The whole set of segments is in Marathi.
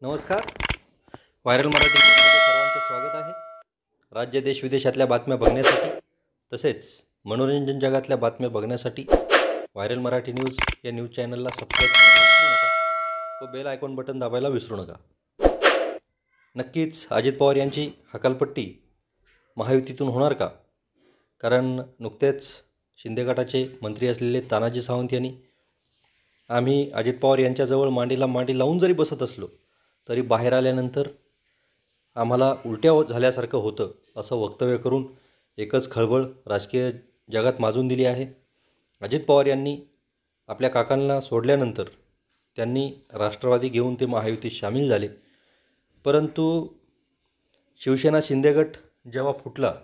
नमस्कार. व्हायरल मराठी न्यूजमध्ये सर्वांचे स्वागत आहे. राज्य देश विदेशातल्या बातम्या बघण्यासाठी तसेच मनोरंजन जगातल्या बातम्या बघण्यासाठी व्हायरल मराठी न्यूज या न्यूज चॅनलला सबस्क्राईब करायला विसरू नका व बेल आयकॉन बटन दाबायला विसरू नका. नक्कीच अजित पवार यांची हकालपट्टी महायुतीतून होणार का? कारण नुकतेच शिंदे गटाचे मंत्री असलेले तानाजी सावंत यांनी आम्ही अजित पवार यांच्याजवळ मांडीला मांडी लावून जरी बसत असलो तरी बाहेर आल्यानंतर आम्हाला उलट्या झाल्यासारखं होतं असं वक्तव्य करून एकच खळबळ राजकीय जगात माजून दिली आहे. अजित पवार यांनी आपल्या काकांना सोडल्यानंतर त्यांनी राष्ट्रवादी घेऊन ते महायुतीत सामील झाले. परंतु शिवसेना शिंदे गट जेव्हा फुटला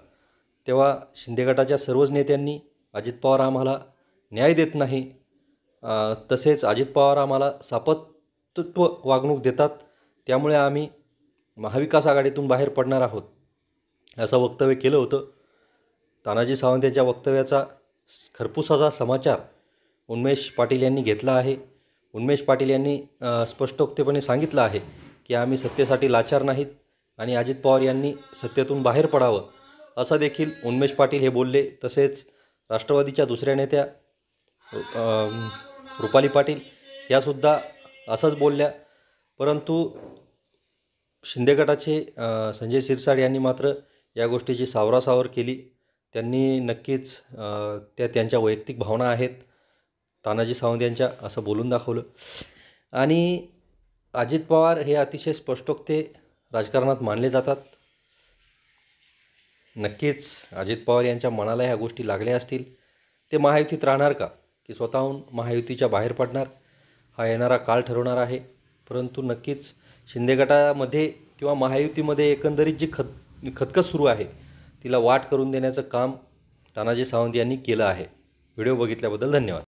तेव्हा शिंदे गटाच्या सर्वच नेत्यांनी अजित पवार आम्हाला न्याय देत नाही, तसेच अजित पवार आम्हाला सापत्व वागणूक देतात, त्यामुळे आम्ही महाविकास आघाडीतून बाहेर पडणार आहोत असं वक्तव्य केलं होतं. तानाजी सावंत यांच्या वक्तव्याचा खरपूस समाचार उन्मेष पाटील यांनी घेतला आहे. उन्मेष पाटील यांनी स्पष्टोक्तपणे सांगितलं आहे की आम्ही सत्तेसाठी लाचार नाहीत आणि अजित पवार यांनी सत्तेतून बाहेर पडावं असं देखील उन्मेष पाटील हे बोलले. तसेच राष्ट्रवादीच्या दुसऱ्या नेत्या रुपाली पाटील यासुद्धा असंच बोलल्या. परंतु शिंदे गटाचे संजय शिरसाट यांनी मात्र या गोष्टीची सावरासावर केली. त्यांनी नक्कीच त्यांच्या वैयक्तिक भावना आहेत तानाजी सावंत यांच्या असं बोलून दाखवलं. आणि अजित पवार हे अतिशय स्पष्टोक्ते राजकारणात मानले जातात. नक्कीच अजित पवार यांच्या मनाला ह्या गोष्टी लागल्या असतील. ते महायुतीत राहणार का की स्वतःहून महायुतीच्या बाहेर पडणार हा येणारा काळ ठरवणार आहे. परंतु नक्कीच शिंदे गटामध्ये किंवा महायुतीमध्ये एकंदरीत जी खतखत सुरू आहे तिला वाट करून देण्याचं काम तानाजी सावंत यांनी केलं आहे. व्हिडिओ बघितल्याबद्दल धन्यवाद.